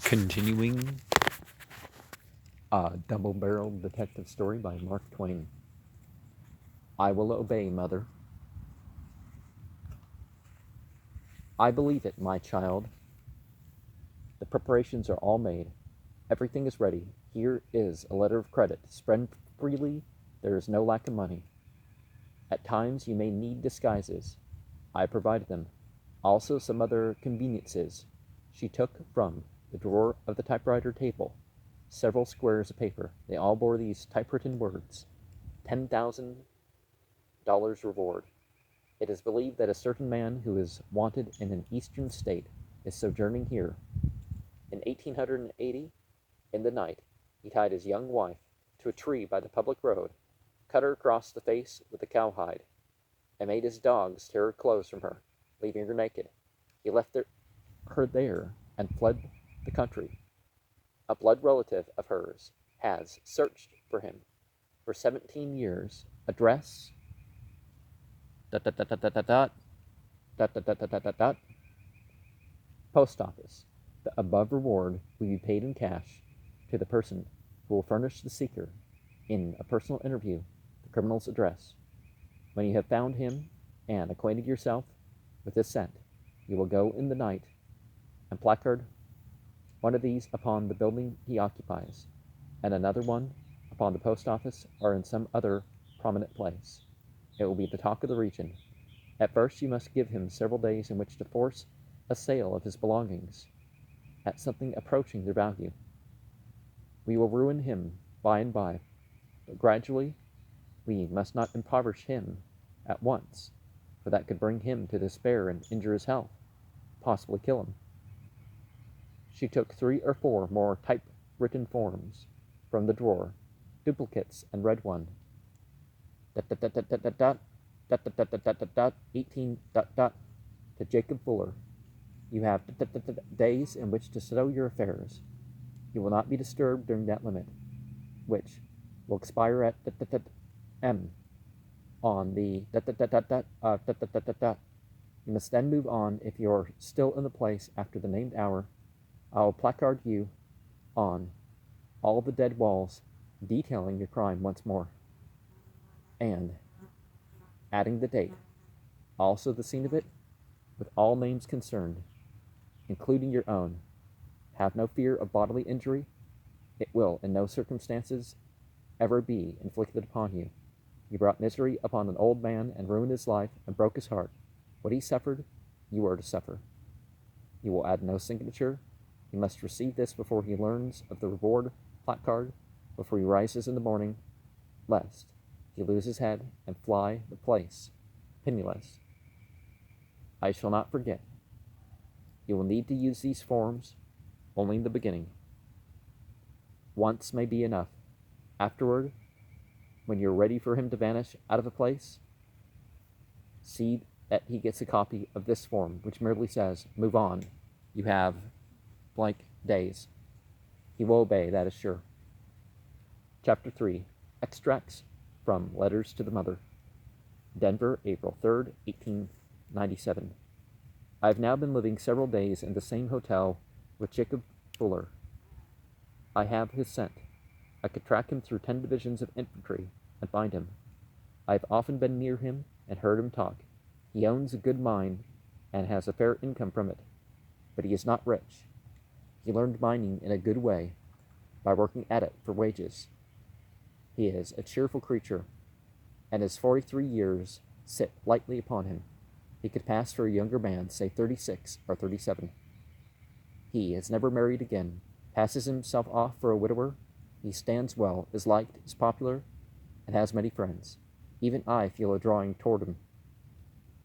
Continuing a double-barreled detective story by Mark Twain. I will obey, mother. I believe it, my child. The preparations are all made. Everything is ready. Here is a letter of credit. Spend freely. There is no lack of money. At times you may need disguises. I provided them. Also some other conveniences. She took from the drawer of the typewriter table several squares of paper. They all bore these typewritten words: $10,000 reward. It is believed that a certain man who is wanted in an eastern state is sojourning here. In 1880, in the night, he tied his young wife to a tree by the public road, cut her across the face with a cowhide, and made his dogs tear her clothes from her, leaving her naked. He left her there and fled the country. A blood relative of hers has searched for him for 17 years. Address dot dot dot dot dot dot dot dot dot dot dot dot post office. The above reward will be paid in cash to the person who will furnish the seeker in a personal interview the criminal's address. When you have found him and acquainted yourself with his scent, you will go in the night and placard one of these upon the building he occupies, and another one upon the post office or in some other prominent place. It will be the talk of the region. At first you must give him several days in which to force a sale of his belongings at something approaching their value. We will ruin him by and by, but gradually. We must not impoverish him at once, for that could bring him to despair and injure his health, possibly kill him. She took 3 or 4 more typewritten forms from the drawer, duplicates, and read one. 18 to Jacob Fuller. You have days in which to settle your affairs. You will not be disturbed during that limit, which will expire at M on the You must then move on if you're still in the place after the named hour. I will placard you on all the dead walls detailing your crime once more, and adding the date, also the scene of it, with all names concerned, including your own. Have no fear of bodily injury. It will in no circumstances ever be inflicted upon you. You brought misery upon an old man and ruined his life and broke his heart. What he suffered, you are to suffer. You will add no signature. He must receive this before he learns of the reward placard, before he rises in the morning, lest he lose his head and fly the place, penniless. I shall not forget. You will need to use these forms only in the beginning. Once may be enough. Afterward, when you're ready for him to vanish out of a place, see that he gets a copy of this form, which merely says, move on. You have blank days. He will obey, that is sure. Chapter 3. Extracts from Letters to the Mother. Denver, April 3rd, 1897. I have now been living several days in the same hotel with Jacob Fuller. I have his scent. I could track him through 10 divisions of infantry and find him. I have often been near him and heard him talk. He owns a good mine and has a fair income from it, but he is not rich. He learned mining in a good way, by working at it for wages. He is a cheerful creature, and his 43 years sit lightly upon him. He could pass for a younger man, say 36 or 37. He has never married again, passes himself off for a widower. He stands well, is liked, is popular, and has many friends. Even I feel a drawing toward him.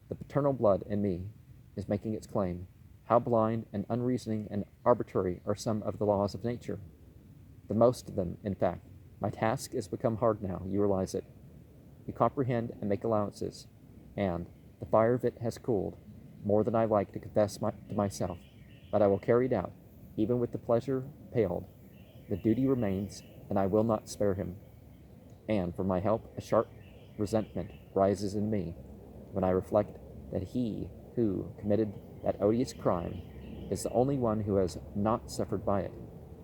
The paternal blood in me is making its claim. How blind and unreasoning and arbitrary are some of the laws of nature. The most of them, in fact. My task is become hard now, you realize it. You comprehend and make allowances, and the fire of it has cooled, more than I like to confess to myself, but I will carry it out, even with the pleasure paled. The duty remains, and I will not spare him. And for my help, a sharp resentment rises in me when I reflect that he who committed that odious crime is the only one who has not suffered by it.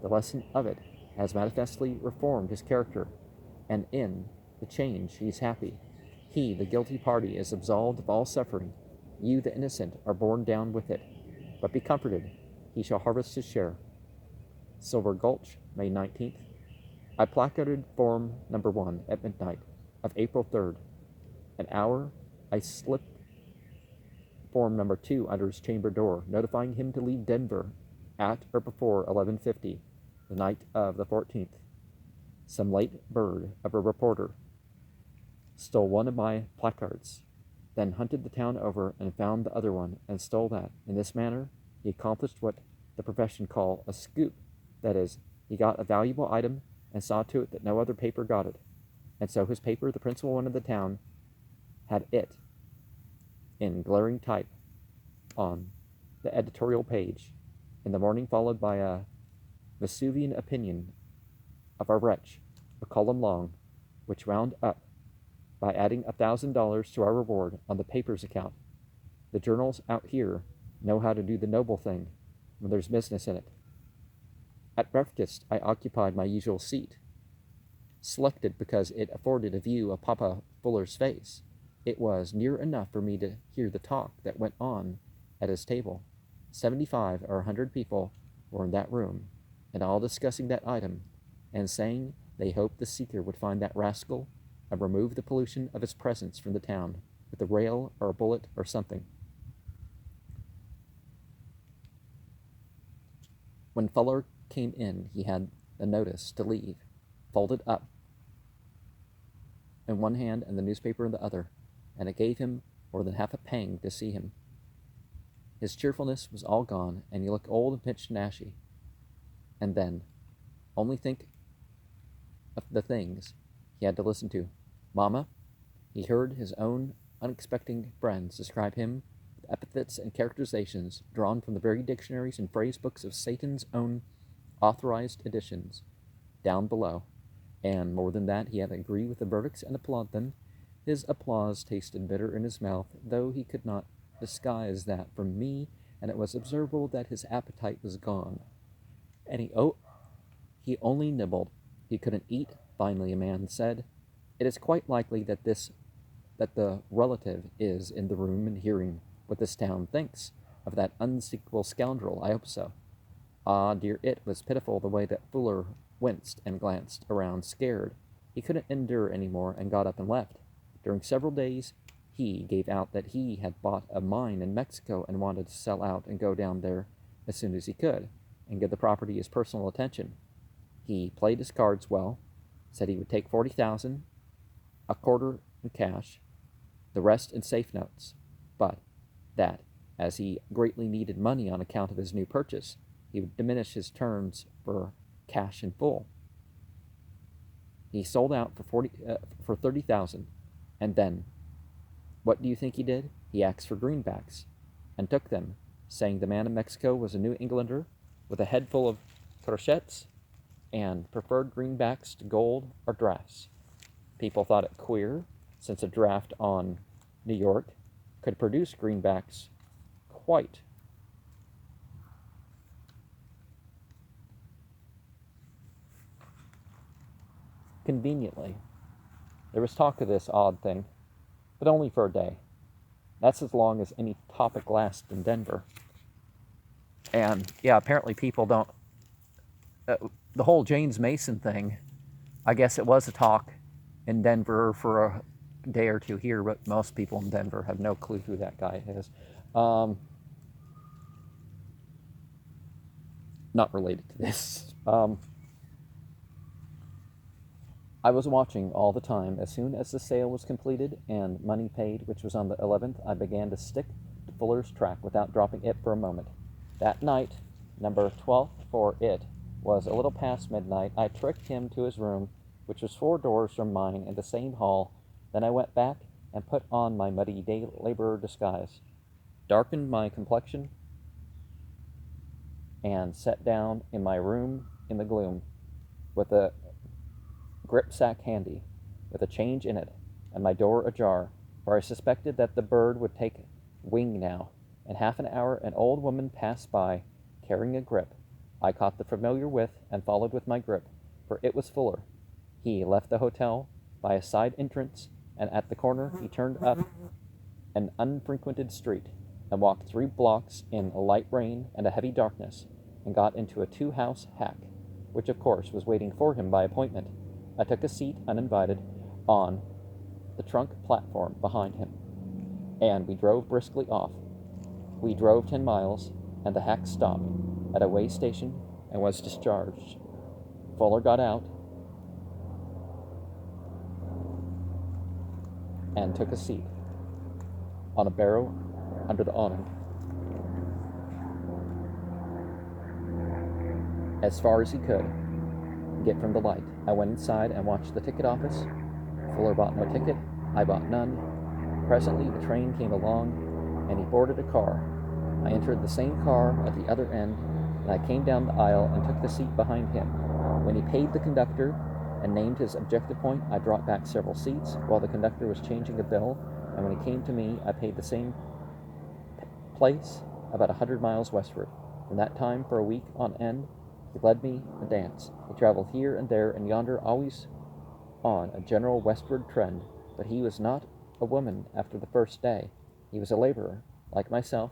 The lesson of it has manifestly reformed his character, and in the change he is happy. He, the guilty party, is absolved of all suffering. You, the innocent, are borne down with it. But be comforted, he shall harvest his share. Silver Gulch, May 19th. I placarded Form Number 1 at midnight of April 3rd. An hour, I slipped Form Number 2 under his chamber door, notifying him to leave Denver at or before 11:50, the night of the 14th. Some late bird of a reporter stole one of my placards, then hunted the town over and found the other one and stole that. In this manner, he accomplished what the profession call a scoop. That is, he got a valuable item and saw to it that no other paper got it. And so his paper, the principal one of the town, had it in glaring type on the editorial page in the morning, followed by a Vesuvian opinion of our wretch, a column long, which wound up by adding $1,000 to our reward on the paper's account. The journals out here know how to do the noble thing when there's business in it. At breakfast, I occupied my usual seat, selected because it afforded a view of Papa Fuller's face. It was near enough for me to hear the talk that went on at his table. 75 or 100 people were in that room, and all discussing that item, and saying they hoped the seeker would find that rascal and remove the pollution of his presence from the town with a rail or a bullet or something. When Fuller came in, he had the notice to leave folded up in one hand and the newspaper in the other, and it gave him more than half a pang to see him. His cheerfulness was all gone, and he looked old and pinched and ashy. And then, only think of the things he had to listen to. Mama, he heard his own unexpecting friends describe him with epithets and characterizations drawn from the very dictionaries and phrase books of Satan's own authorized editions down below. And more than that, he had to agree with the verdicts and applaud them. His applause tasted bitter in his mouth, though he could not disguise that from me, and it was observable that his appetite was gone. And he only nibbled. He couldn't eat. Finally, a man said, "It is quite likely that the relative is in the room and hearing what this town thinks of that unspeakable scoundrel. I hope so." Ah, dear, it was pitiful the way that Fuller winced and glanced around, scared. He couldn't endure any more, and got up and left. During several days, he gave out that he had bought a mine in Mexico and wanted to sell out and go down there as soon as he could, and give the property his personal attention. He played his cards well, said he would take 40,000, a quarter in cash, the rest in safe notes, but that, as he greatly needed money on account of his new purchase, he would diminish his terms for cash in full. He sold out for 30,000, and then, what do you think he did? He asked for greenbacks, and took them, saying the man in Mexico was a New Englander with a head full of crochets, and preferred greenbacks to gold or drafts. People thought it queer, since a draft on New York could produce greenbacks quite conveniently. There was talk of this odd thing, but only for a day. That's as long as any topic lasts in Denver. And yeah, apparently people don't. The whole James Mason thing, I guess it was a talk in Denver for a day or two here, but most people in Denver have no clue who that guy is. Not related to this. I was watching all the time. As soon as the sale was completed and money paid, which was on the 11th, I began to stick to Fuller's track without dropping it for a moment. That night, number 12 for it, was a little past midnight. I tricked him to his room, which was 4 doors from mine in the same hall. Then I went back and put on my muddy day laborer disguise, darkened my complexion, and sat down in my room in the gloom, with a gripsack handy, with a change in it, and my door ajar, for I suspected that the bird would take wing now. In half an hour an old woman passed by, carrying a grip. I caught the familiar whiff and followed with my grip, for it was Fuller. He left the hotel by a side entrance, and at the corner he turned up an unfrequented street and walked 3 blocks in a light rain and a heavy darkness, and got into a 2-house hack, which of course was waiting for him by appointment. I took a seat uninvited on the trunk platform behind him, and we drove briskly off. We drove 10 miles, and the hack stopped at a way station and was discharged. Fuller got out and took a seat on a barrel under the awning. As far as he could get from the light, I went inside and watched the ticket office. Fuller bought no ticket. I bought none. Presently, a train came along, and he boarded a car. I entered the same car at the other end, and I came down the aisle and took the seat behind him. When he paid the conductor and named his objective point, I dropped back several seats while the conductor was changing a bill, and when he came to me, I paid the same place about 100 miles westward. From that time, for a week on end, he led me a dance. He traveled here and there and yonder, always on a general westward trend, but he was not a woman after the first day. He was a laborer, like myself,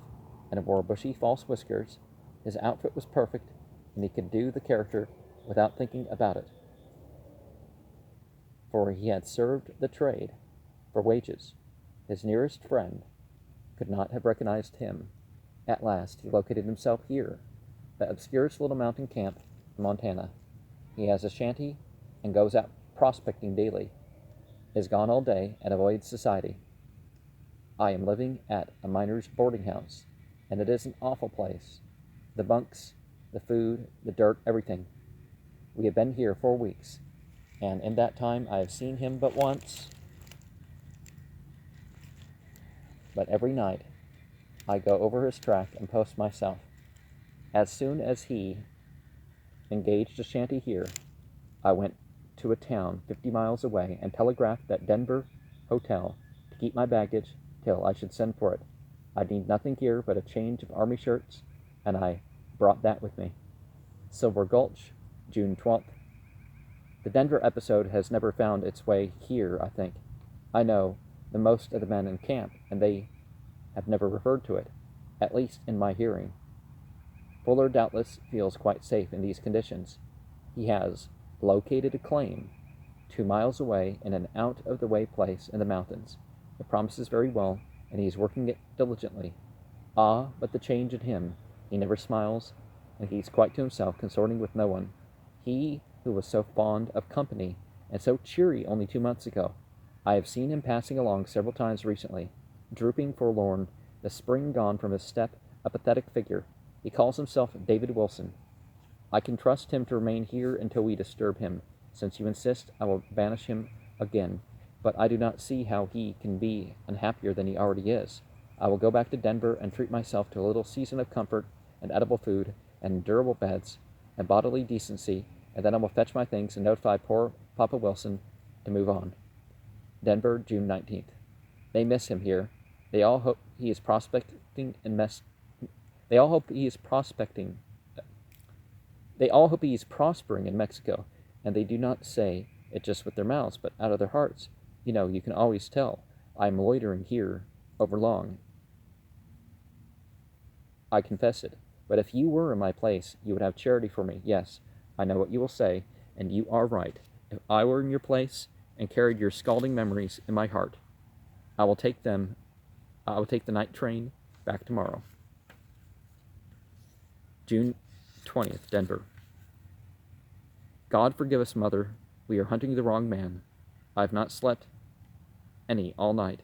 and wore bushy false whiskers. His outfit was perfect, and he could do the character without thinking about it, for he had served the trade for wages. His nearest friend could not have recognized him. At last he located himself here, the obscurest little mountain camp in Montana. He has a shanty and goes out prospecting daily, is gone all day, and avoids society. I am living at a miner's boarding house, and it is an awful place. The bunks, the food, the dirt, everything. We have been here 4 weeks, and in that time I have seen him but once. But every night I go over his track and post myself. As soon as he engaged a shanty here, I went to a town 50 miles away and telegraphed that Denver hotel to keep my baggage till I should send for it. I need nothing here but a change of army shirts, and I brought that with me. Silver Gulch, June 12th. The Denver episode has never found its way here, I think. I know the most of the men in camp, and they have never referred to it, at least in my hearing. Fuller doubtless feels quite safe in these conditions. He has located a claim 2 miles away in an out-of-the-way place in the mountains. It promises very well, and he is working it diligently. Ah, but the change in him! He never smiles, and keeps quite to himself, consorting with no one. He who was so fond of company and so cheery only 2 months ago. I have seen him passing along several times recently, drooping forlorn, the spring gone from his step, a pathetic figure. He calls himself David Wilson. I can trust him to remain here until we disturb him. Since you insist, I will banish him again, but I do not see how he can be unhappier than he already is. I will go back to Denver and treat myself to a little season of comfort and edible food and durable beds and bodily decency, and then I will fetch my things and notify poor Papa Wilson to move on. Denver, June 19th. They miss him here. They all hope he is prospering in Mexico, and they do not say it just with their mouths, but out of their hearts. You know, you can always tell. I am loitering here overlong. I confess it. But if you were in my place, you would have charity for me. Yes, I know what you will say, and you are right. If I were in your place and carried your scalding memories in my heart, I will take the night train back tomorrow. June 20th, Denver. God forgive us, Mother. We are hunting the wrong man. I have not slept any all night.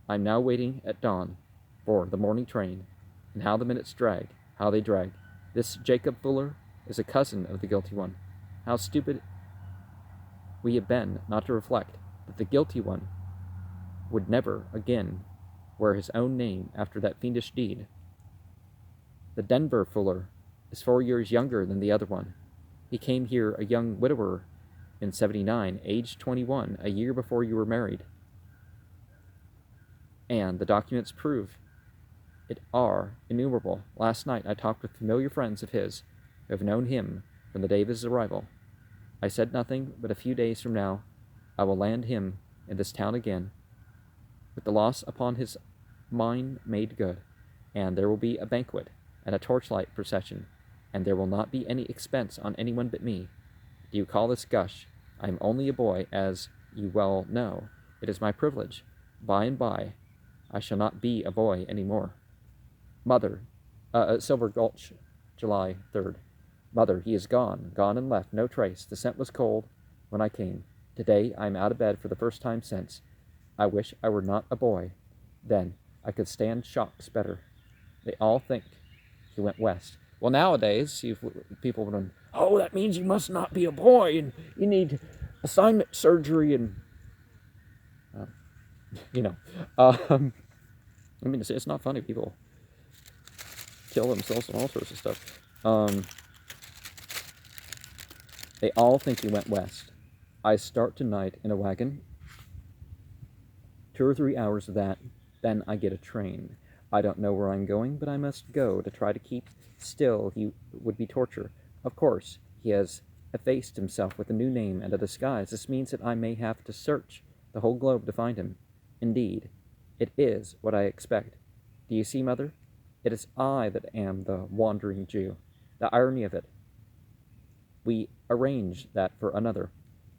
I am now waiting at dawn for the morning train, and how the minutes drag, how they drag. This Jacob Fuller is a cousin of the guilty one. How stupid we have been not to reflect that the guilty one would never again wear his own name after that fiendish deed. The Denver Fuller is 4 years younger than the other one. He came here a young widower in '79, aged 21, a year before you were married. And the documents prove It are innumerable. Last night I talked with familiar friends of his who have known him from the day of his arrival. I said nothing, but a few days from now I will land him in this town again, with the loss upon his mind made good, and there will be a banquet and a torchlight procession, and there will not be any expense on anyone but me. Do you call this gush? I am only a boy, as you well know. It is my privilege. By and by, I shall not be a boy any more. Mother, Silver Gulch, July 3rd. Mother, he is gone, gone and left, no trace. The scent was cold when I came. Today I am out of bed for the first time since. I wish I were not a boy. Then I could stand shocks better. They all think he went west. Well, nowadays, people would, oh, that means you must not be a boy, and you need assignment surgery, and you know, I mean, it's not funny. People kill themselves and all sorts of stuff. They all think he went west. I start tonight in a wagon. 2 or 3 hours of that, then I get a train. I don't know where I'm going, but I must go. To try to keep still he would be torture. Of course, he has effaced himself with a new name and a disguise. This means that I may have to search the whole globe to find him. Indeed, it is what I expect. Do you see, Mother? It is I that am the wandering Jew. The irony of it. We arrange that for another.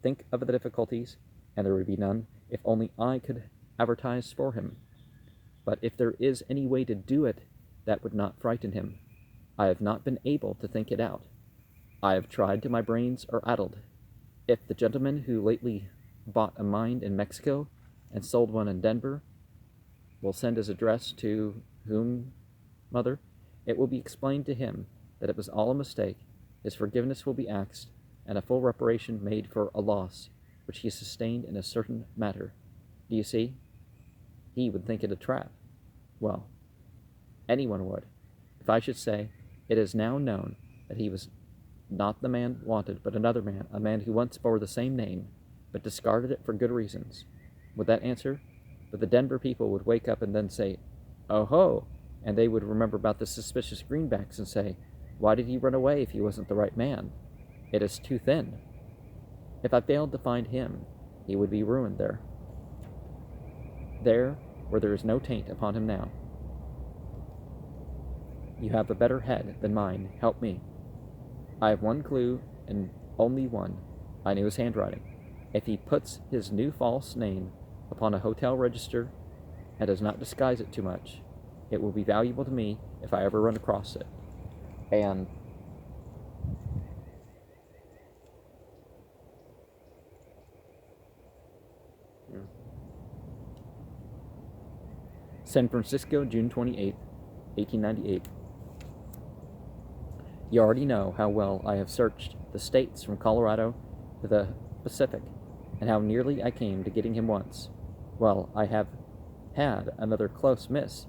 Think of the difficulties, and there would be none if only I could advertise for him. But if there is any way to do it that would not frighten him, I have not been able to think it out. I have tried till my brains are addled. If the gentleman who lately bought a mine in Mexico and sold one in Denver will send his address to whom, Mother, it will be explained to him that it was all a mistake, his forgiveness will be asked, and a full reparation made for a loss which he sustained in a certain matter. Do you see? He would think it a trap. Well, anyone would. If I should say, it is now known that he was not the man wanted, but another man, a man who once bore the same name, but discarded it for good reasons. Would that answer? But the Denver people would wake up and then say, oh ho, and they would remember about the suspicious greenbacks and say, why did he run away if he wasn't the right man? It is too thin. If I failed to find him, he would be ruined there. There, where there is no taint upon him now. You have a better head than mine. Help me. I have one clue, and only one. I knew his handwriting. If he puts his new false name upon a hotel register and does not disguise it too much, it will be valuable to me if I ever run across it. And San Francisco, June 28, 1898. You already know how well I have searched the states from Colorado to the Pacific, and how nearly I came to getting him once. Well, I have had another close miss.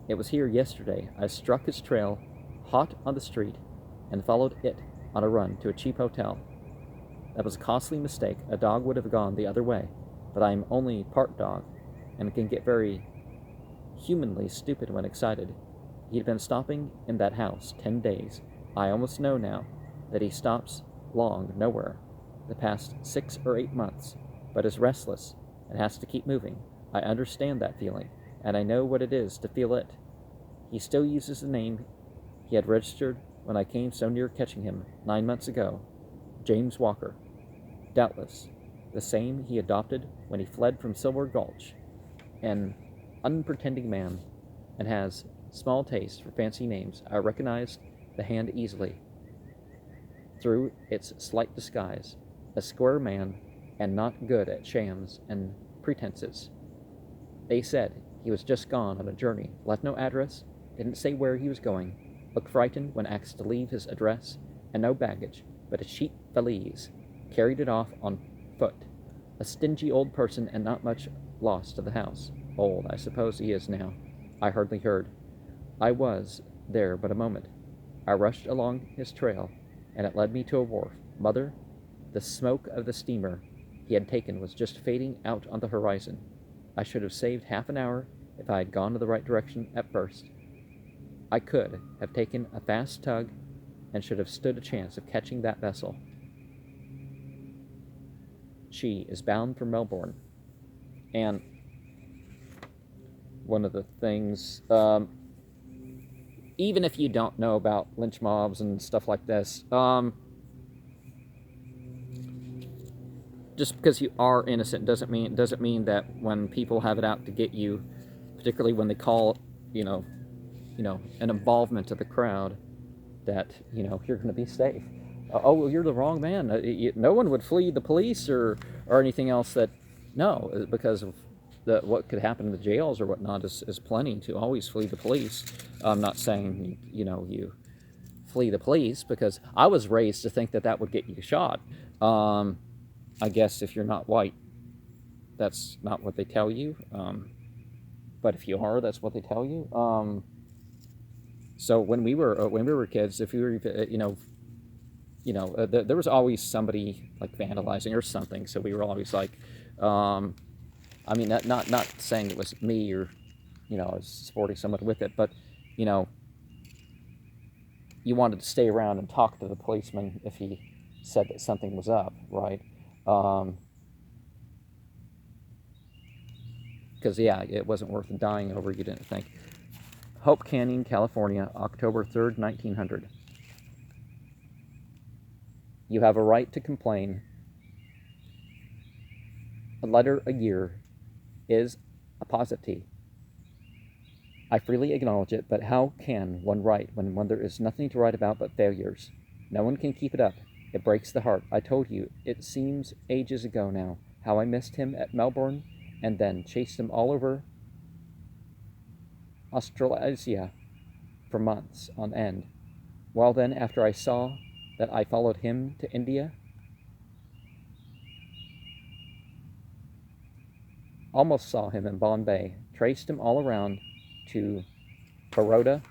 It was here yesterday. I struck his trail hot on the street and followed it on a run to a cheap hotel. That was a costly mistake. A dog would have gone the other way, but I am only part dog and can get very humanly stupid when excited. He had been stopping in that house 10 days. I almost know now that he stops long nowhere the past 6 or 8 months, but is restless and has to keep moving. I understand that feeling, and I know what it is to feel it. He still uses the name he had registered when I came so near catching him 9 months ago, James Walker. Doubtless the same he adopted when he fled from Silver Gulch, an unpretending man, and has small taste for fancy names. I recognized the hand easily through its slight disguise. A square man, and not good at shams and pretenses. They said he was just gone on a journey, left no address, didn't say where he was going, looked frightened when asked to leave his address, and no baggage, but a cheap valise, carried it off on foot. A stingy old person, and not much loss to the house. Old, I suppose he is now. I hardly heard. I was there but a moment. I rushed along his trail, and it led me to a wharf. Mother, the smoke of the steamer he had taken was just fading out on the horizon. I should have saved half an hour if I had gone in the right direction at first. I could have taken a fast tug and should have stood a chance of catching that vessel. She is bound for Melbourne. And one of the things, even if you don't know about lynch mobs and stuff like this, just because you are innocent doesn't mean that when people have it out to get you, particularly when they call, an involvement of the crowd, that you're going to be safe. Oh, well, you're the wrong man. No one would flee the police or anything else. That no, because of what could happen in the jails or whatnot is plenty to always flee the police. I'm not saying you flee the police, because I was raised to think that would get you shot. I guess if you're not white, that's not what they tell you. But if you are, that's what they tell you. So when we were kids, if we were, there was always somebody like vandalizing or something. So we were always like, I mean, not saying it was me or, I was supporting someone with it, but, you wanted to stay around and talk to the policeman if he said that something was up, right? Because, it wasn't worth dying over, you didn't think. Hope Canyon, California, October 3rd, 1900. You have a right to complain. A letter a year is a paucity. I freely acknowledge it, but how can one write when there is nothing to write about but failures? No one can keep it up. It breaks the heart. I told you, it seems ages ago now, how I missed him at Melbourne and then chased him all over Australasia for months on end. Well then, after I saw that I followed him to India, almost saw him in Bombay, traced him all around to Baroda,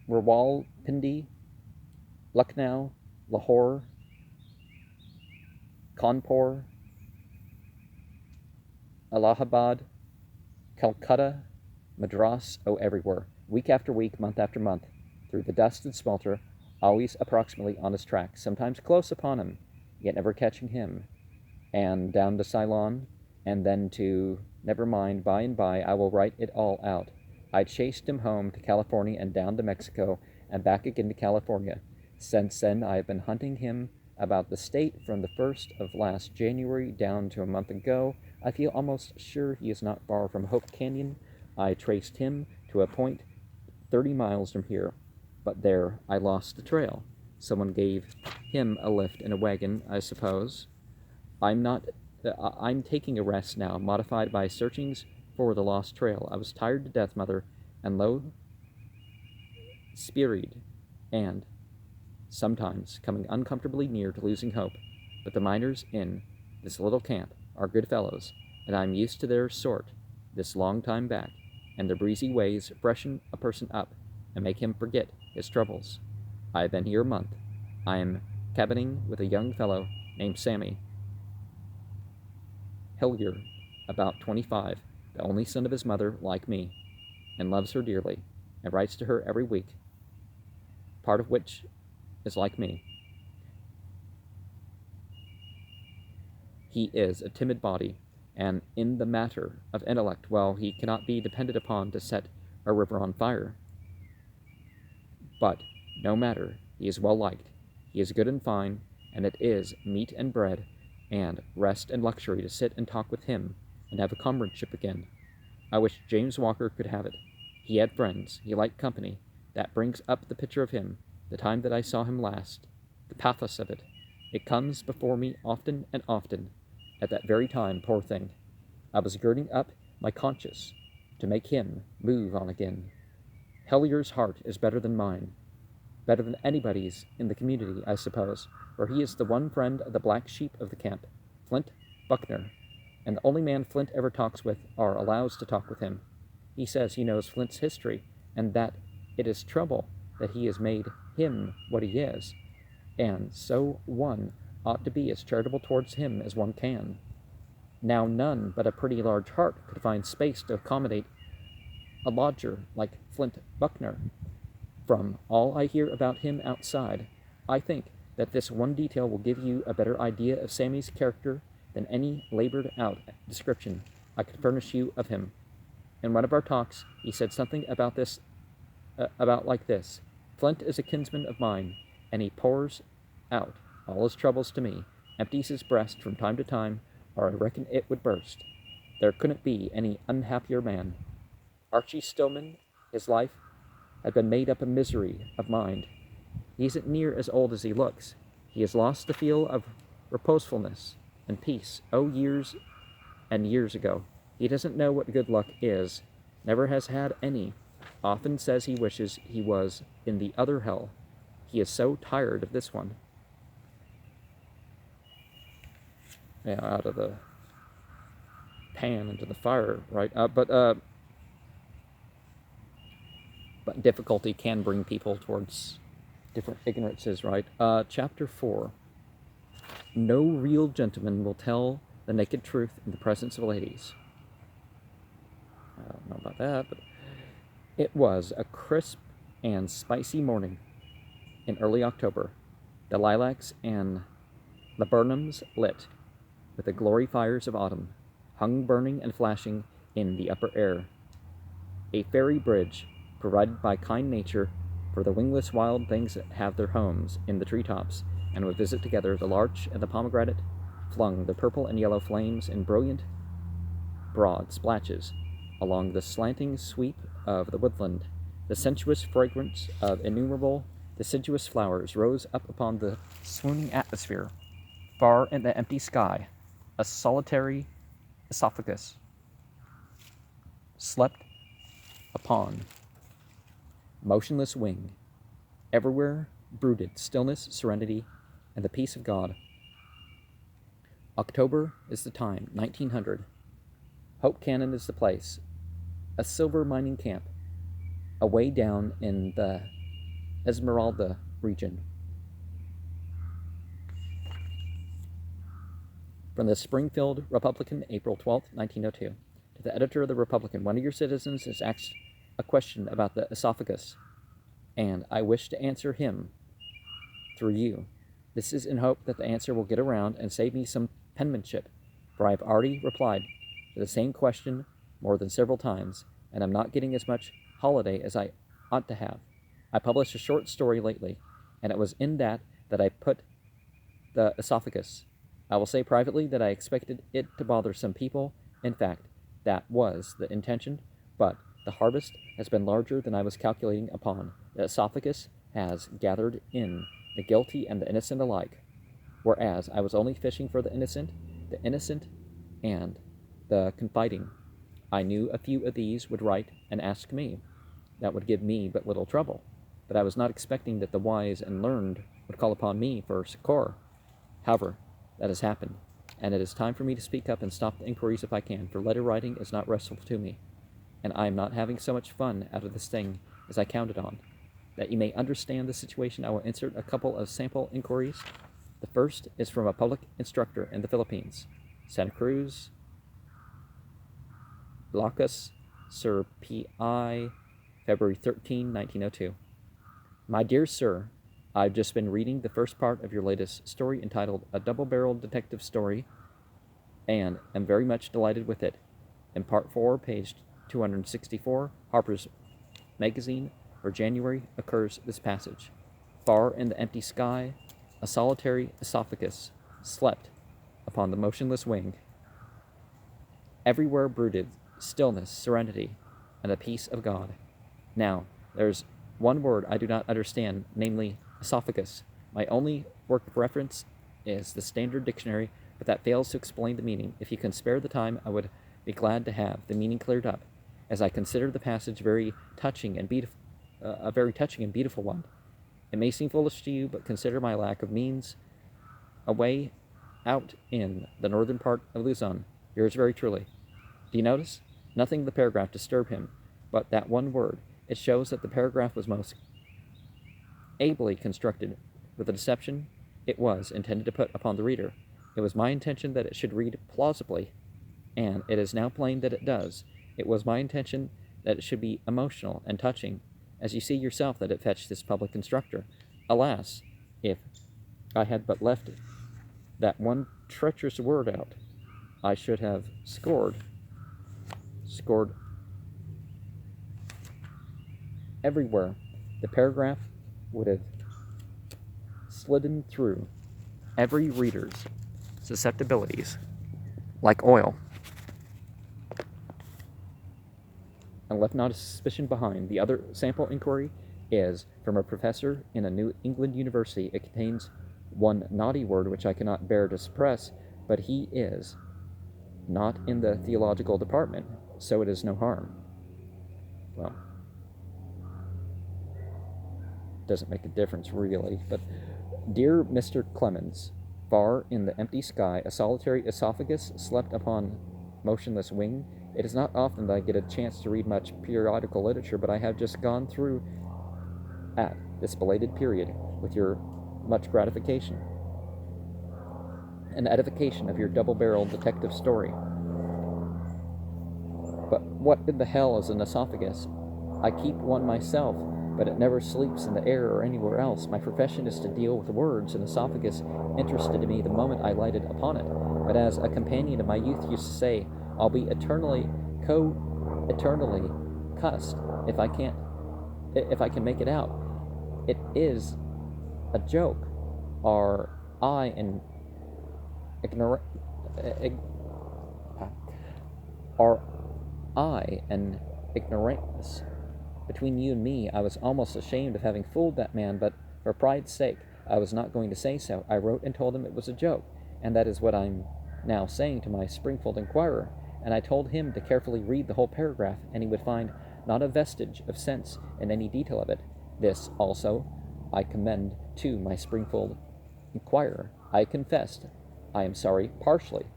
Rawalpindi, Lucknow, Lahore, Kanpur, Allahabad, Calcutta, Madras, everywhere, week after week, month after month, through the dust and swelter, always approximately on his track, sometimes close upon him, yet never catching him, and down to Ceylon, and then to, never mind, by and by I will write it all out. I chased him home to California and down to Mexico, and back again to California. Since then I have been hunting him about the state from the 1st of last January down to a month ago. I feel almost sure he is not far from Hope Canyon. I traced him to a point 30 miles from here, but there I lost the trail. Someone gave him a lift in a wagon, I suppose. I'm taking a rest now, modified by searchings for the lost trail. I was tired to death, mother, and low-spirited, and sometimes coming uncomfortably near to losing hope. But the miners in this little camp are good fellows, and I'm used to their sort this long time back, and their breezy ways freshen a person up and make him forget his troubles. I have been here a month. I am cabining with a young fellow named Sammy Hillier, about 25, the only son of his mother, like me, and loves her dearly, and writes to her every week, part of which is like me. He is a timid body, and in the matter of intellect, well, he cannot be depended upon to set a river on fire. But no matter, he is well liked, he is good and fine, and it is meat and bread, and rest and luxury to sit and talk with him, and have a comradeship again. I wish James Walker could have it. He had friends, he liked company. That brings up the picture of him, the time that I saw him last, the pathos of it. It comes before me often and often. At that very time, poor thing, I was girding up my conscience to make him move on again. Hellier's heart is better than mine, better than anybody's in the community, I suppose, for he is the one friend of the black sheep of the camp, Flint Buckner, and the only man Flint ever talks with or allows to talk with him. He says he knows Flint's history, and that it is trouble that he has made him what he is, and so one ought to be as charitable towards him as one can. Now none but a pretty large heart could find space to accommodate a lodger like Flint Buckner. From all I hear about him outside, I think that this one detail will give you a better idea of Sammy's character than any labored-out description I could furnish you of him. In one of our talks, he said something about like this: Flint is a kinsman of mine, and he pours out all his troubles to me, empties his breast from time to time, or I reckon it would burst. There couldn't be any unhappier man. Archie Stillman, his life had been made up of misery of mind. He isn't near as old as he looks. He has lost the feel of reposefulness and peace, years and years ago. He doesn't know what good luck is, never has had any. Often says he wishes he was in the other hell. He is so tired of this one. Yeah, out of the pan into the fire, right? But difficulty can bring people towards different ignorances, right? Chapter 4. No real gentleman will tell the naked truth in the presence of ladies. I don't know about that, but it was a crisp and spicy morning in early October. The lilacs and laburnums lit with the glory fires of autumn, hung burning and flashing in the upper air. A fairy bridge, provided by kind nature for the wingless wild things that have their homes in the treetops and would visit together, the larch and the pomegranate flung the purple and yellow flames in brilliant, broad splashes along the slanting sweep of the woodland. The sensuous fragrance of innumerable deciduous flowers rose up upon the swooning atmosphere. Far in the empty sky, a solitary esophagus slept upon motionless wing. Everywhere brooded stillness, serenity, and the peace of God. October is the time, 1900. Hope Cannon is the place, a silver mining camp, away down in the Esmeralda region. From the Springfield Republican, April 12, 1902. To the editor of the Republican, one of your citizens has asked a question about the esophagus, and I wish to answer him through you. This is in hope that the answer will get around and save me some penmanship, for I have already replied to the same question more than several times, and I'm not getting as much holiday as I ought to have. I published a short story lately, and it was in that I put the esophagus. I will say privately that I expected it to bother some people. In fact, that was the intention, but the harvest has been larger than I was calculating upon. The esophagus has gathered in the guilty and the innocent alike, whereas I was only fishing for the innocent and the confiding. I knew a few of these would write and ask me. That would give me but little trouble, but I was not expecting that the wise and learned would call upon me for succor. However, that has happened, and it is time for me to speak up and stop the inquiries if I can, for letter writing is not restful to me, and I am not having so much fun out of this thing as I counted on. That you may understand the situation, I will insert a couple of sample inquiries. The first is from a public instructor in the Philippines, Santa Cruz, Ilocos Sur P.I., February 13, 1902. My dear sir, I've just been reading the first part of your latest story entitled A Double-Barreled Detective Story, and am very much delighted with it. In part 4, page 264, Harper's Magazine, for January, occurs this passage. Far in the empty sky, a solitary esophagus slept upon the motionless wing. Everywhere brooded stillness, serenity, and the peace of God. Now, there's one word I do not understand, namely esophagus. My only work of reference is the Standard Dictionary, but that fails to explain the meaning. If you can spare the time, I would be glad to have the meaning cleared up, as I consider the passage a very touching and beautiful one. It may seem foolish to you, but consider my lack of means. Away out in the northern part of Luzon, yours very truly. Do you notice? Nothing in the paragraph disturbed him, but that one word. It shows that the paragraph was most ably constructed with the deception it was intended to put upon the reader. It was my intention that it should read plausibly, and it is now plain that it does. It was my intention that it should be emotional and touching, as you see yourself that it fetched this public instructor. Alas, if I had but left that one treacherous word out, I should have scored everywhere. The paragraph would have slidden through every reader's susceptibilities like oil, and left not a suspicion behind. The other sample inquiry is from a professor in a New England university. It contains one naughty word which I cannot bear to suppress, but he is not in the theological department, so it is no harm. Well, doesn't make a difference really, but dear Mr. Clemens, far in the empty sky, a solitary esophagus slept upon motionless wing. It is not often that I get a chance to read much periodical literature, but I have just gone through at this belated period with your much gratification and edification of your double-barreled detective story. But what in the hell is an esophagus? I keep one myself, but it never sleeps in the air or anywhere else. My profession is to deal with words, and esophagus interested me the moment I lighted upon it. But as a companion of my youth used to say, I'll be eternally cussed if I can make it out. It is a joke. Are I an ignoramus? Between you and me, I was almost ashamed of having fooled that man, but for pride's sake, I was not going to say so. I wrote and told him it was a joke, and that is what I'm now saying to my Springfield Inquirer. And I told him to carefully read the whole paragraph, and he would find not a vestige of sense in any detail of it. This, also, I commend to my Springfield Inquirer. I confessed, I am sorry, partially.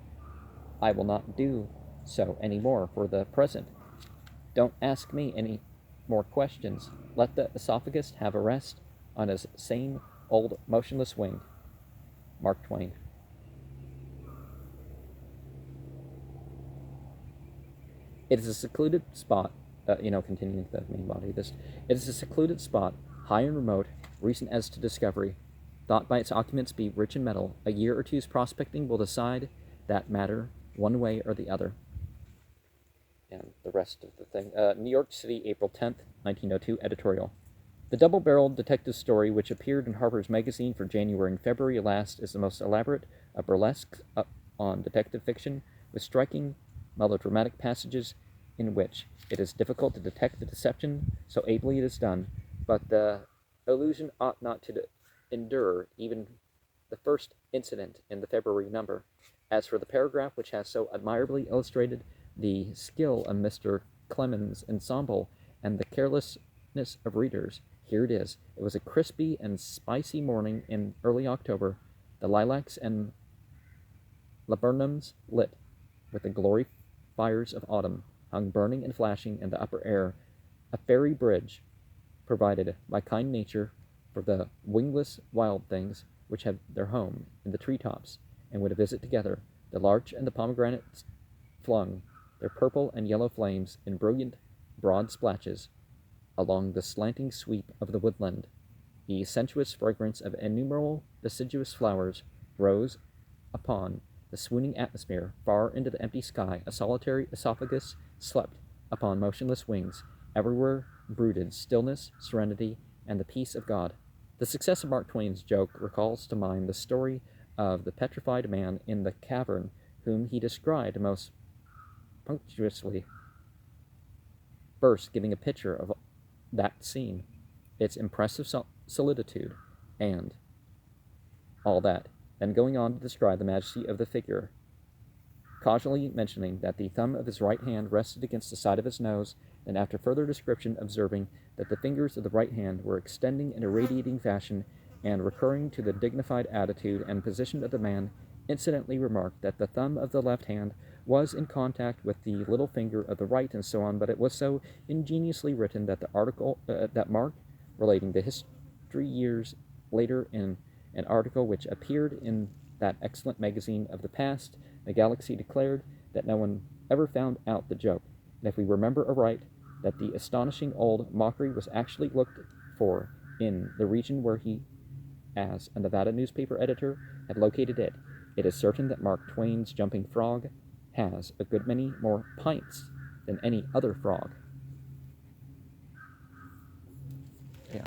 I will not do so any more for the present. Don't ask me any more questions. Let the esophagus have a rest on his same old motionless wing. Mark Twain. It is a secluded spot, continuing the main body of this. It is a secluded spot, high and remote, recent as to discovery, thought by its occupants be rich in metal. A year or two's prospecting will decide that matter one way or the other. And the rest of the thing. New York City, April 10th, 1902, editorial. The double-barreled detective story, which appeared in Harper's Magazine for January and February last, is the most elaborate of burlesques on detective fiction, with striking melodramatic passages in which it is difficult to detect the deception, so ably it is done, but the illusion ought not to endure even the first incident in the February number. As for the paragraph which has so admirably illustrated the skill of Mr. Clemens' ensemble and the carelessness of readers, here it is. It was a crispy and spicy morning in early October. The lilacs and laburnums lit with the glory fires of autumn hung burning and flashing in the upper air. A fairy bridge provided by kind nature for the wingless wild things which have their home in the treetops and would visit together. The larch and the pomegranates flung their purple and yellow flames in brilliant, broad splashes along the slanting sweep of the woodland. The sensuous fragrance of innumerable deciduous flowers rose upon the swooning atmosphere. Far into the empty sky, a solitary esophagus slept upon motionless wings. Everywhere brooded stillness, serenity, and the peace of God. The success of Mark Twain's joke recalls to mind the story of the petrified man in the cavern, whom he described most punctuously, first giving a picture of that scene, its impressive solitude, and all that, then going on to describe the majesty of the figure, casually mentioning that the thumb of his right hand rested against the side of his nose, and after further description observing that the fingers of the right hand were extending in a radiating fashion, and recurring to the dignified attitude and position of the man, incidentally remarked that the thumb of the left hand was in contact with the little finger of the right, and so on, but it was so ingeniously written that the article, that Mark, relating the history years later in an article which appeared in that excellent magazine of the past, the Galaxy, declared that no one ever found out the joke, and if we remember aright, that the astonishing old mockery was actually looked for in the region where he, as a Nevada newspaper editor, had located it. It is certain that Mark Twain's jumping frog has a good many more pints than any other frog. Yeah.